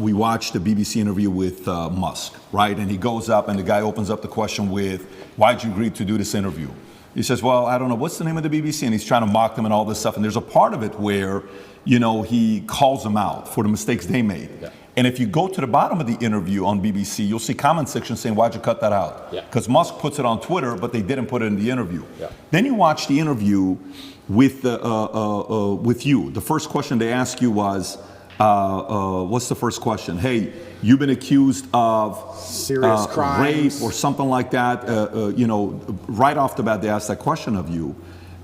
we watched the BBC interview with Musk, right? And he goes up and the guy opens up the question with, why'd you agree to do this interview? He says, well, I don't know, what's the name of the BBC? And he's trying to mock them and all this stuff. And there's a part of it where, he calls them out for the mistakes they made. Yeah. And if you go to the bottom of the interview on BBC, you'll see comment section saying, why'd you cut that out? Because Musk puts it on Twitter, but they didn't put it in the interview. Yeah. Then you watch the interview with you. The first question they ask you was, what's the first question? Hey, you've been accused of serious crimes, rape or something like that. Right off the bat, they asked that question of you.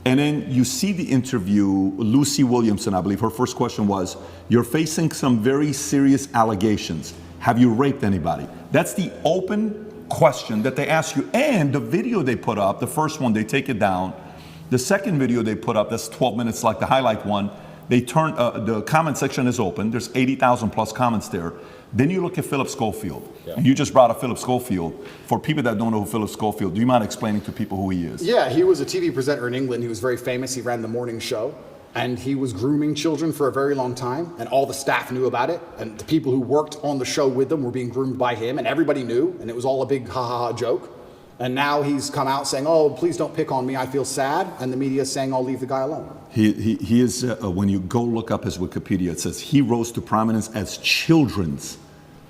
And then you see the interview, Lucy Williamson, I believe, her first question was, you're facing some very serious allegations. Have you raped anybody? That's the open question that they ask you. And the video they put up, the first one, they take it down. The second video they put up, that's 12 minutes like the highlight one, they turn, the comment section is open. There's 80,000 plus comments there. Then you look at Philip Schofield. Yeah. And you just brought up Philip Schofield. For people that don't know who Philip Schofield, do you mind explaining to people who he is? Yeah, he was a TV presenter in England. He was very famous. He ran the morning show. And he was grooming children for a very long time. And all the staff knew about it. And the people who worked on the show with them were being groomed by him. And everybody knew. And it was all a big ha-ha-ha joke. And now he's come out saying, oh, please don't pick on me, I feel sad. And the media is saying, I'll leave the guy alone. He is, when you go look up his Wikipedia, it says he rose to prominence as children's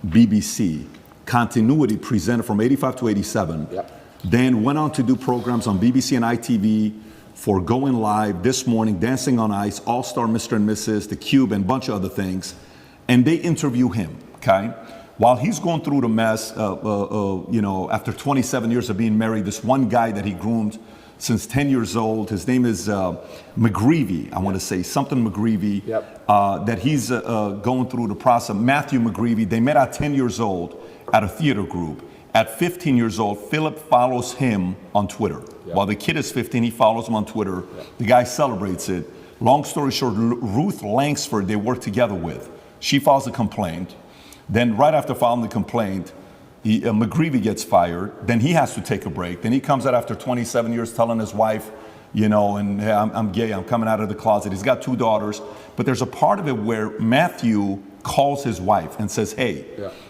BBC continuity presenter from 85 to 87. Yep. Then went on to do programs on BBC and ITV for Going Live, This Morning, Dancing on Ice, All-Star Mr. and Mrs., The Cube, and a bunch of other things. And they interview him, okay? While he's going through the mess, after 27 years of being married, this one guy that he groomed since 10 years old, his name is McGreevy, I want to say, something McGreevy, that he's going through the process. Matthew McGreevy, they met at 10 years old at a theater group. At 15 years old, Philip follows him on Twitter. While the kid is 15, he follows him on Twitter. The guy celebrates it. Long story short, Ruth Langsford, they work together with. She files a complaint. Then right after filing the complaint, McGreevy gets fired. Then he has to take a break. Then he comes out after 27 years telling his wife, hey, I'm gay, I'm coming out of the closet. He's got 2 daughters. But there's a part of it where Matthew calls his wife and says, hey,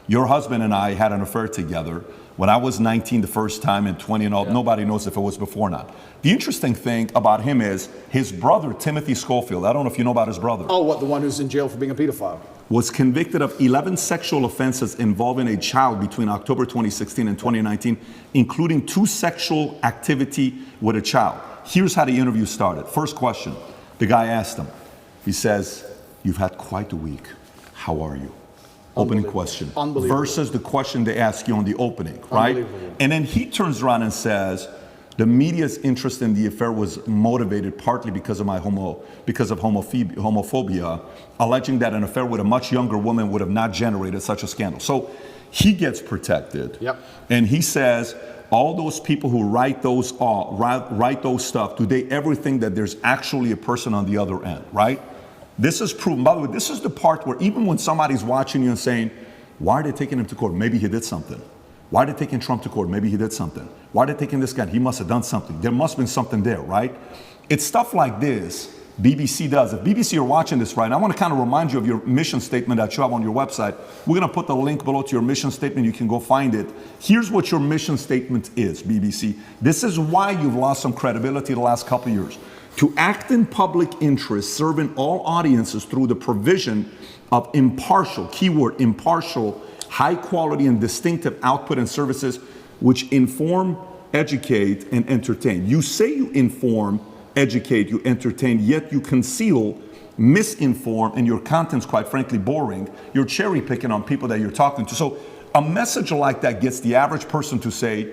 your husband and I had an affair together when I was 19 the first time and 20 and all. Nobody knows if it was before or not. The interesting thing about him is his brother, Timothy Schofield, I don't know if you know about his brother. Oh, what, the one who's in jail for being a pedophile? Was convicted of 11 sexual offenses involving a child between October 2016 and 2019, including 2 sexual activity with a child. Here's how the interview started. First question, the guy asked him, he says, you've had quite a week. How are you? Opening question. Versus the question they ask you on the opening, right? And then he turns around and says, the media's interest in the affair was motivated partly because of homophobia, alleging that an affair with a much younger woman would have not generated such a scandal. So he gets protected. And he says, all those people who write those stuff, do they ever think that there's actually a person on the other end, right? This is proven. By the way, this is the part where even when somebody's watching you and saying, why are they taking him to court? Maybe he did something. Why are they taking Trump to court? Maybe he did something. Why are they taking this guy? He must have done something. There must have been something there, right? It's stuff like this BBC does. If BBC are watching this right now, I want to kind of remind you of your mission statement that you have on your website. We're going to put the link below to your mission statement. You can go find it. Here's what your mission statement is, BBC. This is why you've lost some credibility the last couple of years. To act in public interest, serving all audiences through the provision of impartial, keyword impartial, high quality and distinctive output and services which inform, educate, and entertain. You say you inform, educate, you entertain, yet you conceal, misinform, and your content's quite frankly boring. You're cherry picking on people that you're talking to. So a message like that gets the average person to say,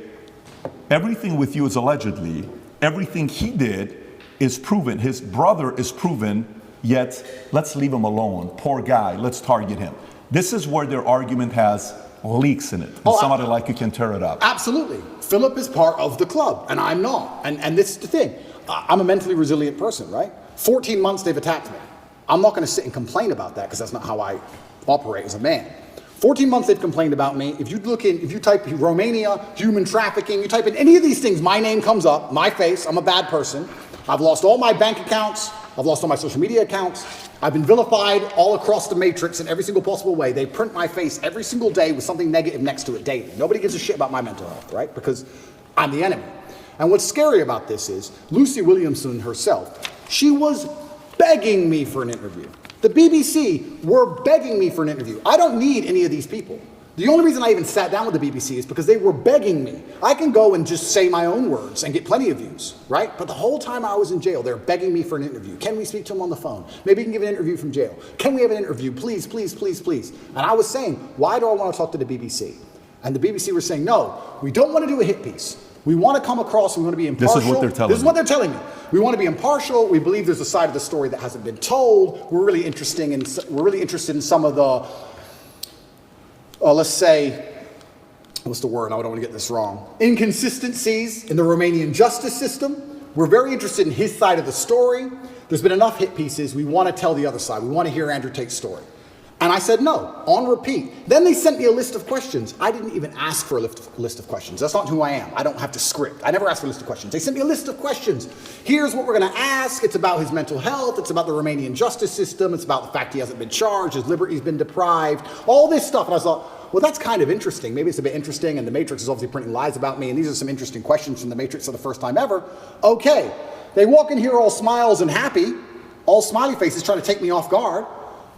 everything with you is allegedly, everything he did is proven, his brother is proven, yet let's leave him alone. Poor guy, let's target him. This is where their argument has leaks in it. And somebody like you can tear it up. Absolutely. Philip is part of the club, and I'm not. And this is the thing. I'm a mentally resilient person, right? 14 months they've attacked me. I'm not going to sit and complain about that because that's not how I operate as a man. 14 months they've complained about me. If you type Romania, human trafficking, you type in any of these things, my name comes up, my face, I'm a bad person. I've lost all my bank accounts. I've lost all my social media accounts. I've been vilified all across the matrix in every single possible way. They print my face every single day with something negative next to it daily. Nobody gives a shit about my mental health, right? Because I'm the enemy. And what's scary about this is Lucy Williamson herself, she was begging me for an interview. The BBC were begging me for an interview. I don't need any of these people. The only reason I even sat down with the BBC is because they were begging me. I can go and just say my own words and get plenty of views, right? But the whole time I was in jail, they're begging me for an interview. Can we speak to him on the phone? Maybe you can give an interview from jail. Can we have an interview? Please, please, please, please. And I was saying, why do I want to talk to the BBC? And the BBC were saying, no, we don't want to do a hit piece. We want to come across, we want to be impartial. This is what they're telling me. This is what they're telling me. We want to be impartial. We believe there's a side of the story that hasn't been told. We're really interested in some of the, let's say, what's the word? I don't want to get this wrong. Inconsistencies in the Romanian justice system. We're very interested in his side of the story. There's been enough hit pieces. We want to tell the other side. We want to hear Andrew Tate's story. And I said no, on repeat. Then they sent me a list of questions. I didn't even ask for a list of questions. That's not who I am. I don't have to script. I never asked for a list of questions. They sent me a list of questions. Here's what we're going to ask. It's about his mental health. It's about the Romanian justice system. It's about the fact he hasn't been charged. His liberty's been deprived. All this stuff. And I thought, well, that's kind of interesting. Maybe it's a bit interesting. And the Matrix is obviously printing lies about me. And these are some interesting questions from the Matrix for the first time ever. Okay. They walk in here all smiles and happy, all smiley faces trying to take me off guard.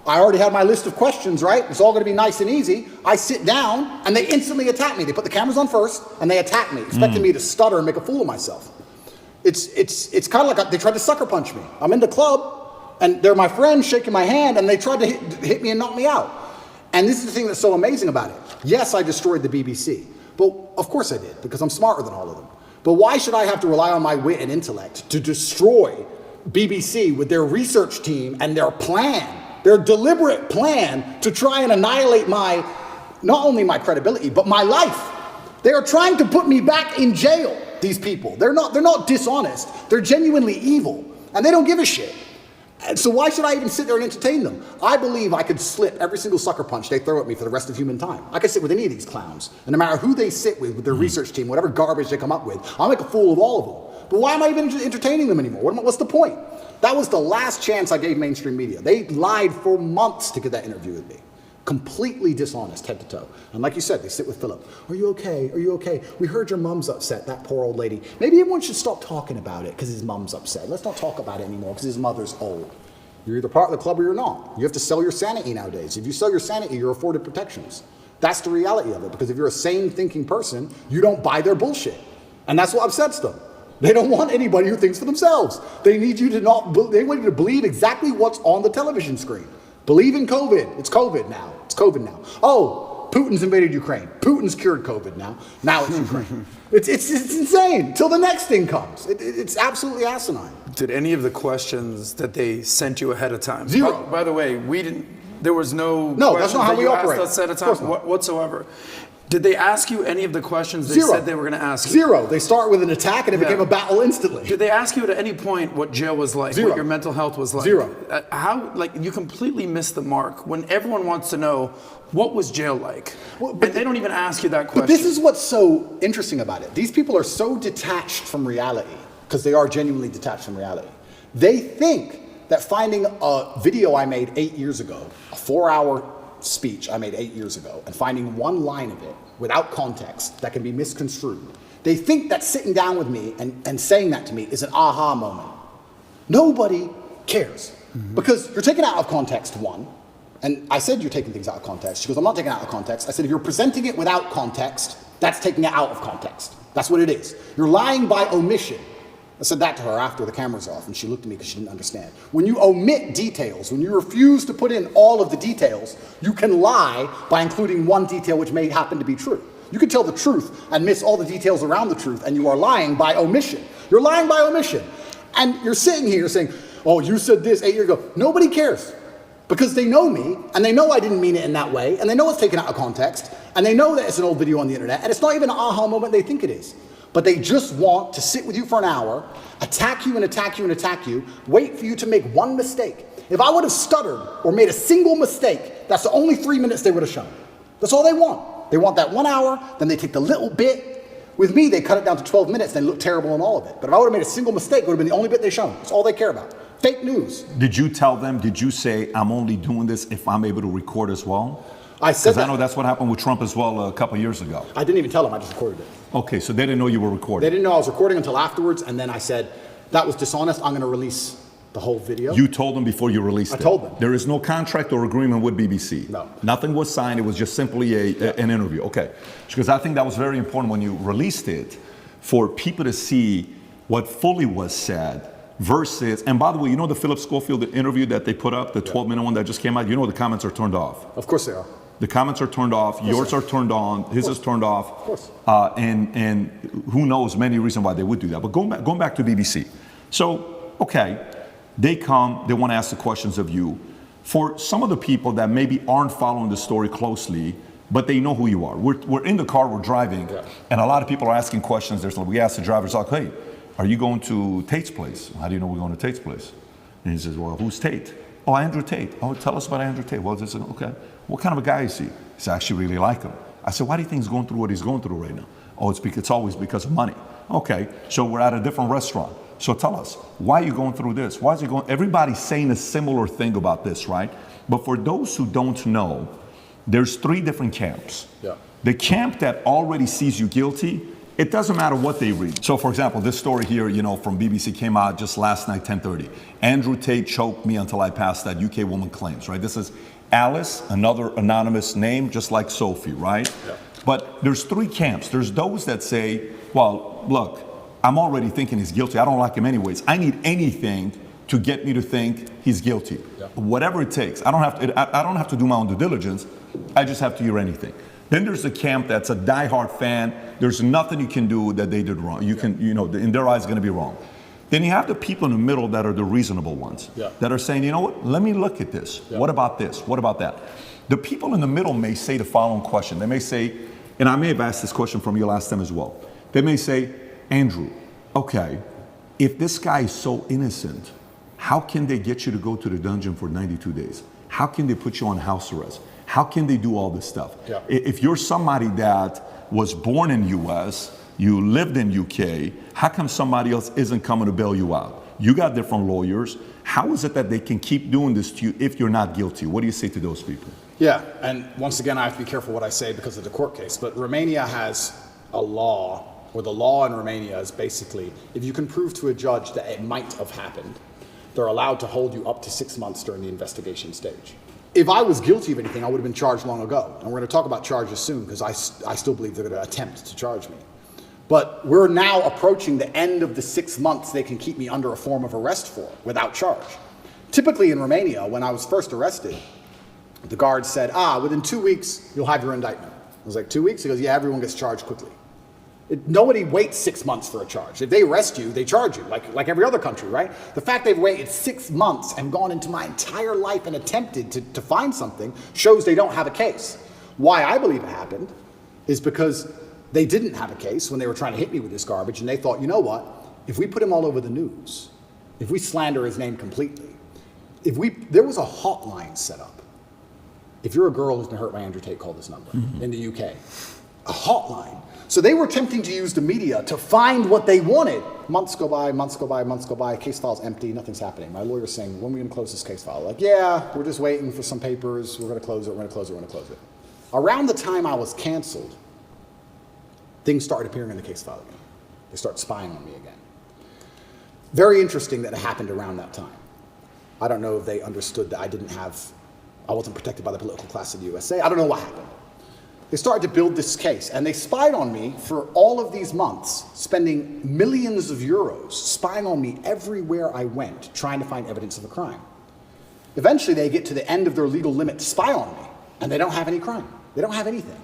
I already had my list of questions, right? It's all going to be nice and easy. I sit down, and they instantly attack me. They put the cameras on first, and they attack me, expecting me to stutter and make a fool of myself. It's kind of like they tried to sucker punch me. I'm in the club, and they're my friends shaking my hand, and they tried to hit me and knock me out. And this is the thing that's so amazing about it. Yes, I destroyed the BBC. But of course I did, because I'm smarter than all of them. But why should I have to rely on my wit and intellect to destroy BBC with their research team and their plan? Their deliberate plan to try and annihilate not only my credibility, but my life. They are trying to put me back in jail, these people. They're not dishonest. They're genuinely evil. And they don't give a shit. And so why should I even sit there and entertain them? I believe I could slip every single sucker punch they throw at me for the rest of human time. I could sit with any of these clowns. And no matter who they sit with their research team, whatever garbage they come up with, I'll make a fool of all of them. But why am I even entertaining them anymore? What's the point? That was the last chance I gave mainstream media. They lied for months to get that interview with me. Completely dishonest, head to toe. And like you said, they sit with Philip. Are you okay? Are you okay? We heard your mom's upset, that poor old lady. Maybe everyone should stop talking about it because his mom's upset. Let's not talk about it anymore because his mother's old. You're either part of the club or you're not. You have to sell your sanity nowadays. If you sell your sanity, you're afforded protections. That's the reality of it, because if you're a sane thinking person, you don't buy their bullshit. And that's what upsets them. They don't want anybody who thinks for themselves. They need you to they want you to believe exactly what's on the television screen. Believe in COVID. It's COVID now. It's COVID now. Oh, Putin's invaded Ukraine. Putin's cured COVID now. Now it's Ukraine. It's insane. Till the next thing comes. It's absolutely asinine. Did any of the questions that they sent you ahead of time? Zero. By the way, we didn't. There was no. No, that's not how we operate. Asked us ahead of time whatsoever. Did they ask you any of the questions they Zero. said they were going to ask you? Zero. They start with an attack and it became a battle instantly. Did they ask you at any point what jail was like? Zero. What your mental health was like? Zero. How, you completely missed the mark when everyone wants to know what was jail like. Well, and they don't even ask you that question. But this is what's so interesting about it. These people are so detached from reality, because they are genuinely detached from reality. They think that finding a video I made 8 years ago, a 4-hour speech I made 8 years ago, and finding one line of it without context that can be misconstrued, they think that sitting down with me and saying that to me is an aha moment. Nobody cares. Because you're taking out of context, one. And I said you're taking things out of context. She goes, I'm not taking it out of context. I said, if you're presenting it without context, that's taking it out of context. That's what it is. You're lying by omission. I said that to her after the camera's off, and she looked at me because she didn't understand. When you omit details, when you refuse to put in all of the details, you can lie by including one detail which may happen to be true. You can tell the truth and miss all the details around the truth, and you are lying by omission. You're lying by omission. And you're sitting here saying, oh, you said this 8 years ago. Nobody cares. Because they know me, and they know I didn't mean it in that way, and they know it's taken out of context, and they know that it's an old video on the internet, and it's not even an aha moment they think it is. But they just want to sit with you for an hour, attack you and attack you and attack you, wait for you to make one mistake. If I would have stuttered or made a single mistake, that's the only 3 minutes they would have shown. That's all they want. They want that 1 hour, then they take the little bit. With me, they cut it down to 12 minutes, and they look terrible in all of it. But if I would have made a single mistake, it would have been the only bit they shown. That's all they care about. Fake news. Did you tell them, did you say, I'm only doing this if I'm able to record as well? I said that. Because I know that's what happened with Trump as well a couple of years ago. I didn't even tell them, I just recorded it. Okay, so they didn't know you were recording. They didn't know I was recording until afterwards, and then I said, that was dishonest, I'm gonna release the whole video. You told them before you released it? I told them. There is no contract or agreement with BBC? No. Nothing was signed, it was just simply an interview, okay. Because I think that was very important when you released it, for people to see what fully was said versus, and by the way, you know the Philip Schofield interview that they put up, the 12-minute one that just came out, you know the comments are turned off. Of course they are. The comments are turned off, yours are turned on, his is turned off. Of course. And who knows many reasons why they would do that. But going back to BBC. So, okay, they come, they want to ask the questions of you. For some of the people that maybe aren't following the story closely, but they know who you are. We're in the car, we're driving, and a lot of people are asking questions. We ask the drivers, like, hey, are you going to Tate's place? How do you know we're going to Tate's place? And he says, well, who's Tate? Oh, Andrew Tate. Oh, tell us about Andrew Tate. Well, this is, okay. What kind of a guy is he? He said, I actually really like him. I said, why do you think he's going through what he's going through right now? Oh, it's always because of money. Okay, so we're at a different restaurant. So tell us, why are you going through this? Why is he going? Everybody's saying a similar thing about this, right? But for those who don't know, there's 3 different camps. Yeah. The camp that already sees you guilty, it doesn't matter what they read. So for example, this story here, from BBC came out just last night, 10:30. Andrew Tate choked me until I passed that, UK woman claims, right? This is Alice, another anonymous name, just like Sophie, right? Yeah. But there's 3 camps. There's those that say, well, look, I'm already thinking he's guilty. I don't like him anyways. I need anything to get me to think he's guilty. Yeah. Whatever it takes. I don't have to do my own due diligence. I just have to hear anything. Then there's the camp that's a diehard fan. There's nothing you can do that they did wrong. In their eyes, it's going to be wrong. Then you have the people in the middle that are the reasonable ones, that are saying, you know what, let me look at this. Yeah. What about this? What about that? The people in the middle may say the following question. They may say, and I may have asked this question from you last time as well. They may say, Andrew, okay, if this guy is so innocent, how can they get you to go to the dungeon for 92 days? How can they put you on house arrest? How can they do all this stuff? Yeah. If you're somebody that was born in US, you lived in UK, how come somebody else isn't coming to bail you out? You got different lawyers. How is it that they can keep doing this to you if you're not guilty? What do you say to those people? Yeah, and once again, I have to be careful what I say because of the court case, but Romania has a law, or the law in Romania is basically, if you can prove to a judge that it might have happened, they're allowed to hold you up to 6 months during the investigation stage. If I was guilty of anything, I would have been charged long ago. And we're going to talk about charges soon because I still believe they're going to attempt to charge me. But we're now approaching the end of the 6 months they can keep me under a form of arrest for without charge. Typically in Romania, when I was first arrested, the guard said, within 2 weeks, you'll have your indictment. I was like, 2 weeks? He goes, yeah, everyone gets charged quickly. Nobody waits 6 months for a charge. If they arrest you, they charge you, like every other country, right? The fact they've waited 6 months and gone into my entire life and attempted to find something shows they don't have a case. Why I believe it happened is because they didn't have a case when they were trying to hit me with this garbage, and they thought, you know what? If we put him all over the news, if we slander his name completely, there was a hotline set up. If you're a girl who's been hurt by Andrew Tate, call this number in the UK. A hotline. So they were attempting to use the media to find what they wanted. Months go by, months go by, months go by, case file's empty, nothing's happening. My lawyer's saying, when are we gonna close this case file? Like, yeah, we're just waiting for some papers, we're gonna close it, we're gonna close it, we're gonna close it. Around the time I was canceled, things started appearing in the case file again. They start spying on me again. Very interesting that it happened around that time. I don't know if they understood that I wasn't protected by the political class of the USA. I don't know what happened. They started to build this case, and they spied on me for all of these months, spending millions of euros, spying on me everywhere I went, trying to find evidence of a crime. Eventually, they get to the end of their legal limit to spy on me, and they don't have any crime. They don't have anything.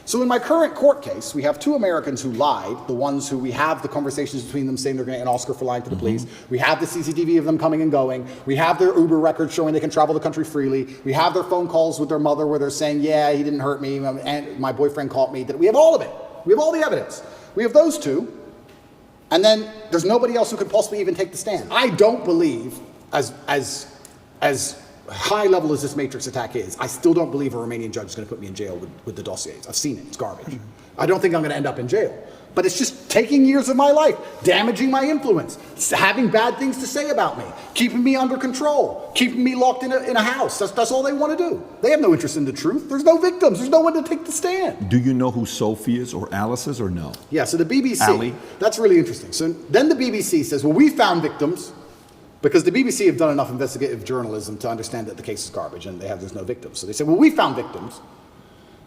So in my current court case, we have 2 Americans who lied, the ones who we have the conversations between them saying they're going to get an Oscar for lying to the police. We have the CCTV of them coming and going. We have their Uber records showing they can travel the country freely. We have their phone calls with their mother where they're saying, yeah, he didn't hurt me, and my boyfriend caught me. We have all of it. We have all the evidence. We have those 2, and then there's nobody else who could possibly even take the stand. I don't believe, as high level as this Matrix attack is, I still don't believe a Romanian judge is going to put me in jail with the dossiers. I've seen it. It's garbage. I don't think I'm going to end up in jail. But it's just taking years of my life, damaging my influence, having bad things to say about me, keeping me under control, keeping me locked in a house. That's all they want to do. They have no interest in the truth. There's no victims. There's no one to take the stand. Do you know who Sophie is or Alice is or no? Yeah, so the BBC, Ali? That's really interesting. So then the BBC says, well, we found victims because the BBC have done enough investigative journalism to understand that the case is garbage and there's no victims. So they said, well, we found victims.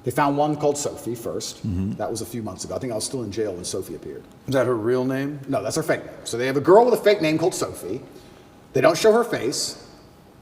They found one called Sophie first. That was a few months ago. I think I was still in jail when Sophie appeared. Is that her real name? No, that's her fake name. So they have a girl with a fake name called Sophie. They don't show her face.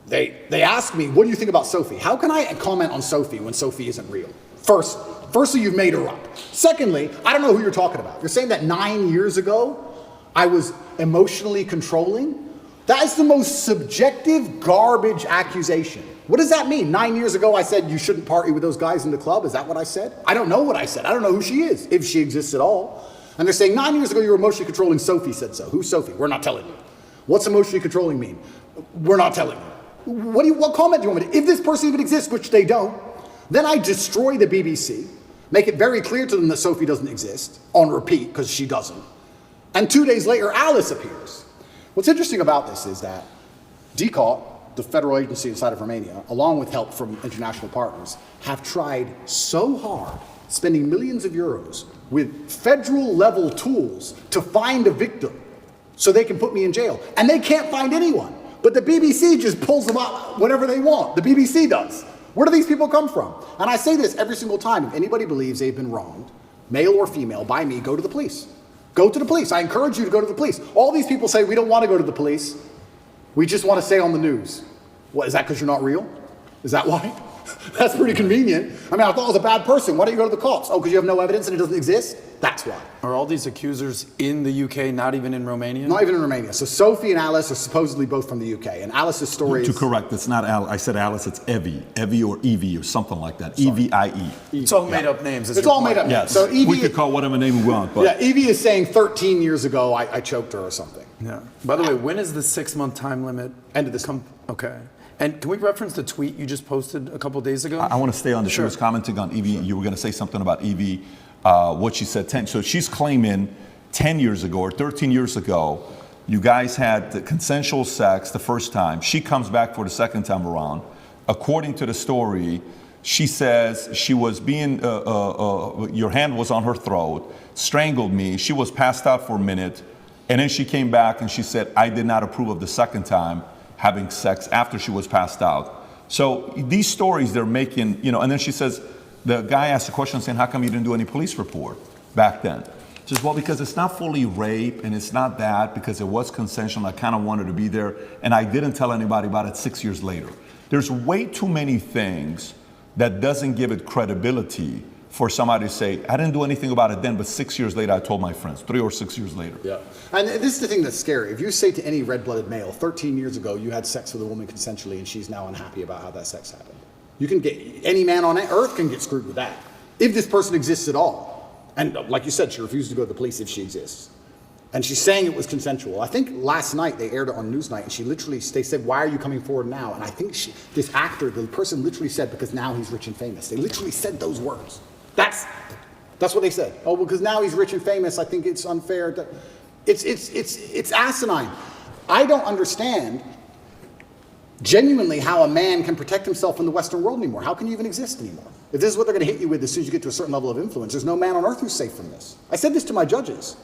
They ask me, what do you think about Sophie? How can I comment on Sophie when Sophie isn't real? Firstly, you've made her up. Secondly, I don't know who you're talking about. You're saying that 9 years ago, I was emotionally controlling? That is the most subjective garbage accusation. What does that mean? 9 years ago, I said you shouldn't party with those guys in the club. Is that what I said? I don't know what I said. I don't know who she is, if she exists at all. And they're saying 9 years ago, you were emotionally controlling. Sophie said so. Who's Sophie? We're not telling you. What's emotionally controlling mean? We're not telling you. What comment do you want me to? If this person even exists, which they don't, then I destroy the BBC, make it very clear to them that Sophie doesn't exist, on repeat, because she doesn't. And 2 days later, Alice appears. What's interesting about this is that DCOT, the federal agency inside of Romania, along with help from international partners, have tried so hard, spending millions of euros with federal level tools to find a victim so they can put me in jail. And they can't find anyone. But the BBC just pulls them up whenever they want. The BBC does. Where do these people come from? And I say this every single time. If anybody believes they've been wronged, male or female, by me, go to the police. Go to the police. I encourage you to go to the police. All these people say, we don't want to go to the police. We just want to stay on the news. What, is that because you're not real? Is that why? That's pretty convenient. I mean, I thought I was a bad person. Why don't you go to the cops? Oh, because you have no evidence and it doesn't exist? That's why. Are all these accusers in the UK, not even in Romania? Not even in Romania. So Sophie and Alice are supposedly both from the UK. And Alice's story To correct, it's not Alice. I said Alice, it's Evie. Evie or Evie or something like that. Evie. It's all made up names. It's all made up names. Yes. So Evie, we could call whatever name we want. But yeah, Evie is saying 13 years ago I choked her or something. Yeah. By the way, when is the 6-month time limit? End of this month. Okay. And can we reference the tweet you just posted a couple days ago? I want to stay on this. She Sure. was commenting on Evie. You were going to say something about Evie, what she said 10. So she's claiming 10 years ago or 13 years ago, you guys had the consensual sex the first time. She comes back for the second time around. According to the story, she says she was being, your hand was on her throat, strangled me. She was passed out for a minute. And then she came back and she said, I did not approve of the second time having sex after she was passed out. So these stories they're making, and then she says, the guy asked a question saying, how come you didn't do any police report back then? She says, well, because it's not fully rape and it's not that, because it was consensual and I kind of wanted to be there and I didn't tell anybody about it 6 years later. There's way too many things that doesn't give it credibility for somebody to say, I didn't do anything about it then, but 6 years later I told my friends, 3 or 6 years later. Yeah. And this is the thing that's scary. If you say to any red-blooded male, 13 years ago you had sex with a woman consensually and she's now unhappy about how that sex happened. You can get, any man on earth can get screwed with that. If this person exists at all. And like you said, she refused to go to the police if she exists. And she's saying it was consensual. I think last night they aired it on Newsnight and they said, why are you coming forward now? And I think this actor, the person literally said, because now he's rich and famous. They literally said those words. That's what they said. Oh, because now he's rich and famous, I think it's unfair. It's asinine. I don't understand genuinely how a man can protect himself in the Western world anymore. How can you even exist anymore? If this is what they're going to hit you with as soon as you get to a certain level of influence, there's no man on earth who's safe from this. I said this to my judges.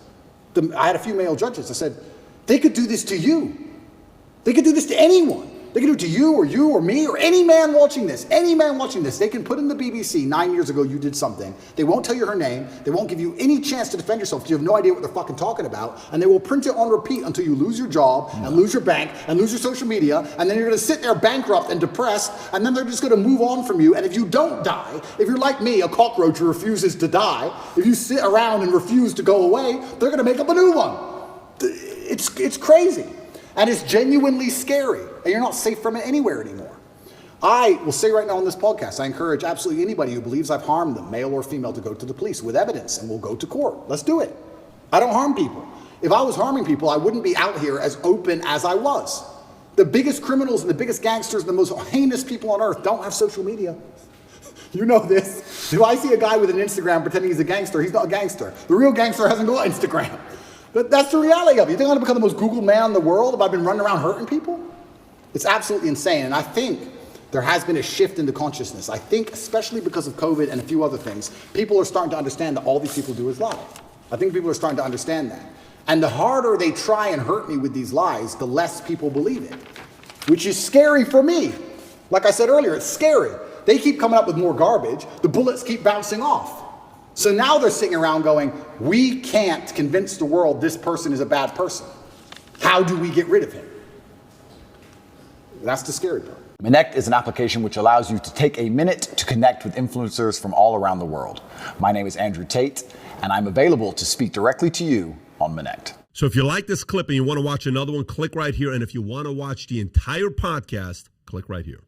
I had a few male judges. I said, they could do this to you. They could do this to anyone. They can do it to you or me or any man watching this. Any man watching this. They can put in the BBC 9 years ago you did something. They won't tell you her name. They won't give you any chance to defend yourself because you have no idea what they're fucking talking about. And they will print it on repeat until you lose your job and lose your bank and lose your social media. And then you're going to sit there bankrupt and depressed. And then they're just going to move on from you. And if you don't die, if you're like me, a cockroach who refuses to die, if you sit around and refuse to go away, they're going to make up a new one. It's crazy. And it's genuinely scary. And you're not safe from it anywhere anymore. I will say right now on this podcast, I encourage absolutely anybody who believes I've harmed them, male or female, to go to the police with evidence and we'll go to court. Let's do it. I don't harm people. If I was harming people, I wouldn't be out here as open as I was. The biggest criminals and the biggest gangsters and the most heinous people on earth don't have social media. You know this. If I see a guy with an Instagram pretending he's a gangster, he's not a gangster. The real gangster hasn't got Instagram. But that's the reality of it. You think I'm going to become the most Googled man in the world if I've been running around hurting people? It's absolutely insane. And I think there has been a shift in the consciousness. I think, especially because of COVID and a few other things, people are starting to understand that all these people do is lie. I think people are starting to understand that. And the harder they try and hurt me with these lies, the less people believe it, which is scary for me. Like I said earlier, it's scary. They keep coming up with more garbage. The bullets keep bouncing off. So now they're sitting around going, we can't convince the world this person is a bad person. How do we get rid of him? That's the scary part. Connect is an application which allows you to take a minute to connect with influencers from all around the world. My name is Andrew Tate, and I'm available to speak directly to you on Connect. So if you like this clip and you want to watch another one, click right here. And if you want to watch the entire podcast, click right here.